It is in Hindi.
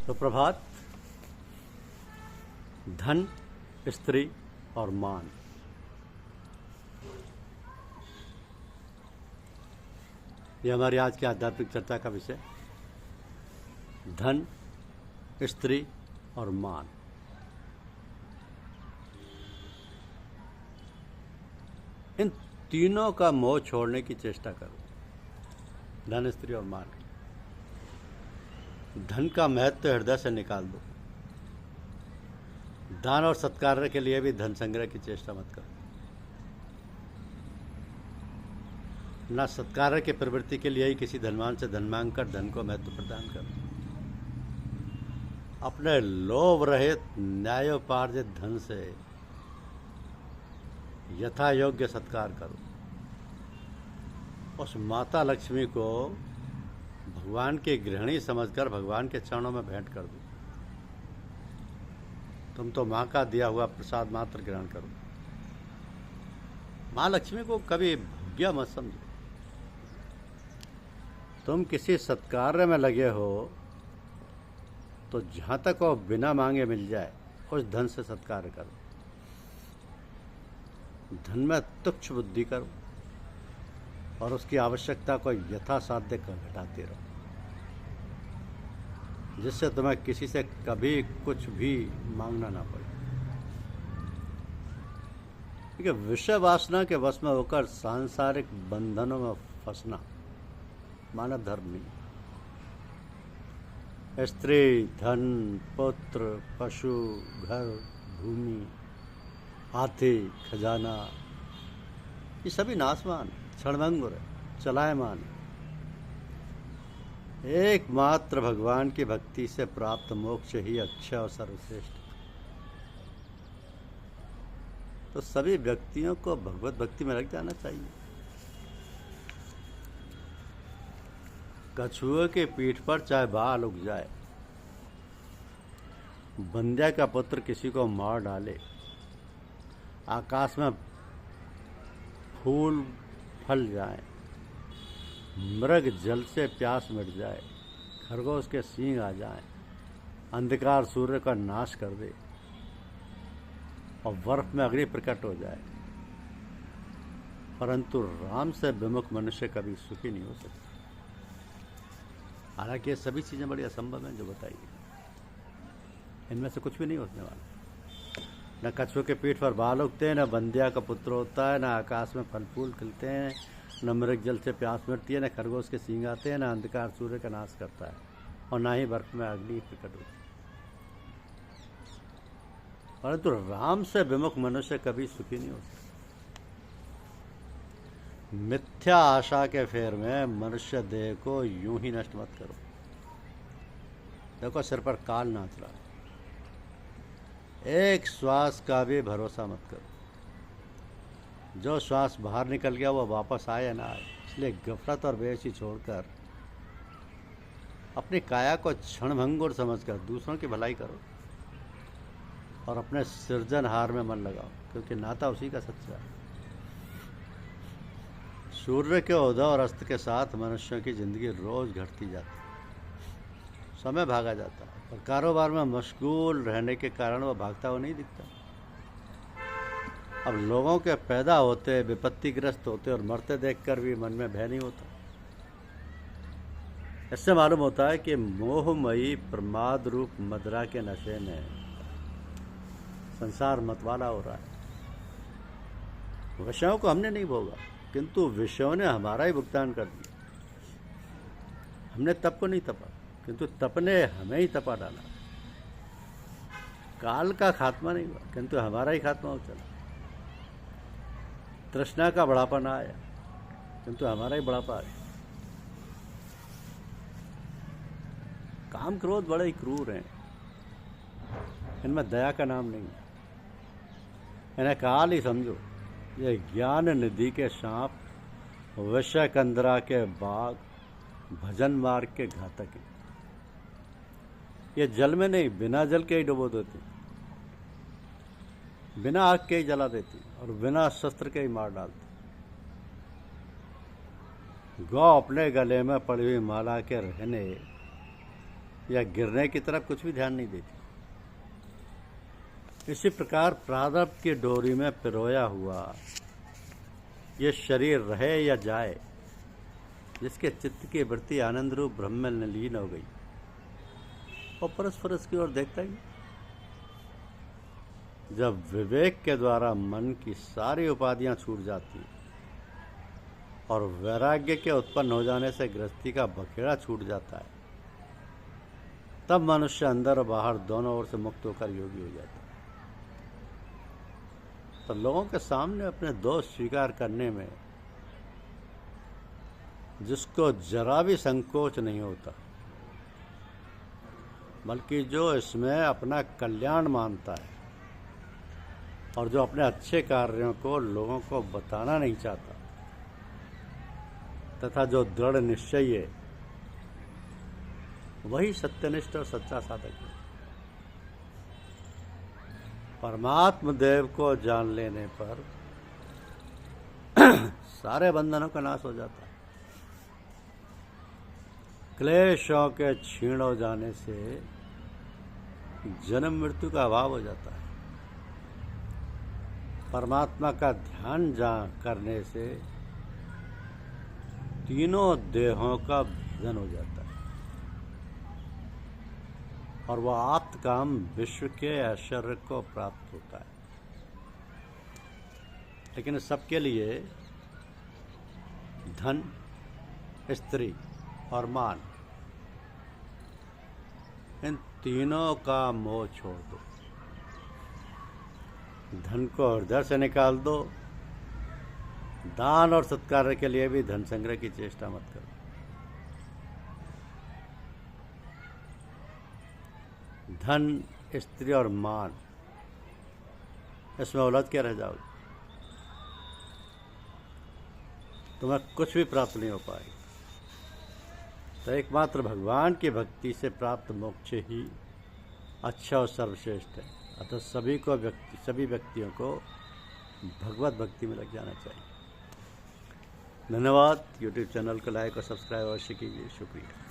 सुप्रभात। धन, स्त्री और मान, ये हमारी आज की आध्यात्मिक चर्चा का विषय। धन, स्त्री और मान। इन तीनों का मोह छोड़ने की चेष्टा करो। धन, स्त्री और मान। धन का महत्व हृदय से निकाल दो। दान और सत्कार के लिए भी धन संग्रह की चेष्टा मत करो। ना सत्कार की प्रवृत्ति के लिए ही किसी धनवान से धन मांग कर धन को महत्व प्रदान करो। अपने लोभ रहित न्यायोपार्जित धन से यथा योग्य सत्कार करो। उस माता लक्ष्मी को भगवान की गृहिणी समझकर भगवान के चरणों में भेंट कर दो। तुम तो माँ का दिया हुआ प्रसाद मात्र ग्रहण करो। माँ लक्ष्मी को कभी भोग्या मत समझो। तुम किसी सत्कार्य में लगे हो तो जहाँ तक वो बिना मांगे मिल जाए उस धन से सत्कार करो। धन में तुच्छ बुद्धि करो और उसकी आवश्यकता को यथासाध्य घटाते रहो, जिससे तुम्हें किसी से कभी कुछ भी मांगना ना पड़े। क्योंकि विषय वासना के वश में होकर सांसारिक बंधनों में फंसना मानव धर्म नहीं। स्त्री, धन, पुत्र, पशु, घर, भूमि, हाथी, खजाना, ये सभी नाशवान, क्षणभंगुर है, चलायमान। एकमात्र भगवान की भक्ति से प्राप्त मोक्ष ही अक्षय और सर्वश्रेष्ठ। तो सभी व्यक्तियों को भगवत भक्ति में लग जाना चाहिए। कछुए के पीठ पर चाहे बाल उग जाए, बंध्या का पुत्र किसी को मार डाले, आकाश में फूल फल जाए, मृग जल से प्यास मिट जाए, खरगोश के सींग आ जाए, अंधकार सूर्य का नाश कर दे और बर्फ में अग्नि प्रकट हो जाए, परंतु राम से विमुख मनुष्य कभी सुखी नहीं हो सकता। हालांकि ये सभी चीज़ें बड़ी असंभव हैं जो बताई गई। इनमें से कुछ भी नहीं होने वाला। न कछुए के पीठ पर बाल उगते हैं, न बंध्या का पुत्र होता है, न आकाश में फल फूल खिलते हैं, न मृग जल से प्यास मिटती है, न खरगोश के सींग आते हैं, न अंधकार सूर्य का नाश करता है, और न ही बर्फ में अग्नि प्रकट होती है। परंतु राम से विमुख मनुष्य कभी सुखी नहीं हो सकता। मिथ्या आशा के फेर में मनुष्य देह को यूं ही नष्ट मत करो। देखो, सिर पर काल नाच रहा है। एक श्वास का भी भरोसा मत करो। जो श्वास बाहर निकल गया वो वापस आए या ना आए। इसलिए गफलत और बेहोशी छोड़कर अपनी काया को क्षणभंगुर समझकर दूसरों की भलाई करो और अपने सृजनहार में मन लगाओ, क्योंकि नाता उसी का सच्चा है। सूर्य के उदय और अस्त के साथ मनुष्यों की जिंदगी रोज घटती जाती है, समय भागा जाता है, और कारोबार में मशगूल रहने के कारण वह भागता हुआ नहीं दिखता। अब लोगों के पैदा होते, विपत्तिग्रस्त होते और मरते देखकर भी मन में भय नहीं होता। इससे मालूम होता है कि मोहमयी प्रमाद रूप मदरा के नशे में संसार मतवाला हो रहा है। विषयों को हमने नहीं भोगा, किंतु विषयों ने हमारा ही भुगतान कर दिया। हमने तप को नहीं तपा, किंतु तप ने हमें ही तपा डाला। काल का खात्मा नहीं हुआ, किंतु हमारा ही खात्मा हो चला। तृष्णा का बढ़ापा ना आया, किंतु हमारा ही बढ़ापा आया। काम क्रोध बड़े ही क्रूर हैं, इनमें दया का नाम नहीं है। इन्हें काल ही समझो। ये ज्ञान निधि के सांप, विषय कंदरा के बाघ, भजन मार्ग के घातक हैं। ये जल में नहीं, बिना जल के ही डुबो देती, बिना आग के ही जला देती और बिना शस्त्र के ही मार डालती। गौ अपने गले में पड़ी हुई माला के रहने या गिरने की तरफ कुछ भी ध्यान नहीं देती। इसी प्रकार प्रारब्ध की डोरी में पिरोया हुआ ये शरीर रहे या जाए, जिसके चित्त की वृत्ति आनंद रूप ब्रह्म में लीन हो गई और परस्पर की ओर देखता ही। जब विवेक के द्वारा मन की सारी उपाधियां छूट जाती और वैराग्य के उत्पन्न हो जाने से गृहस्थी का बखेड़ा छूट जाता है, तब मनुष्य अंदर और बाहर दोनों ओर से मुक्त होकर योगी हो जाता है। तो लोगों के सामने अपने दोष स्वीकार करने में जिसको जरा भी संकोच नहीं होता, बल्कि जो इसमें अपना कल्याण मानता है और जो अपने अच्छे कार्यों को लोगों को बताना नहीं चाहता, तथा जो दृढ़ निश्चयी है, वही सत्यनिष्ठ और सच्चा साधक है। परमात्म देव को जान लेने पर सारे बंधनों का नाश हो जाता है। क्लेशों के क्षीण हो जाने से जन्म मृत्यु का अभाव हो जाता है। परमात्मा का ध्यान करने से तीनों देहों का भेदन हो जाता है और वह आप्त काम विश्व के ऐश्वर्य को प्राप्त होता है। लेकिन सबके लिए धन, स्त्री और मान, इन तीनों का मोह छोड़ दो। धन को हृदय से निकाल दो। दान और सत्कार के लिए भी धन संग्रह की चेष्टा मत करो। धन, स्त्री और मान, इसमें उलझ के रह जाओगे, तुम्हें कुछ भी प्राप्त नहीं हो पाएगा। तो एकमात्र भगवान की भक्ति से प्राप्त मोक्ष ही अच्छा और सर्वश्रेष्ठ है। अतः सभी व्यक्तियों को भगवत भक्ति में लग जाना चाहिए। धन्यवाद। यूट्यूब चैनल को लाइक और सब्सक्राइब अवश्य कीजिए। शुक्रिया।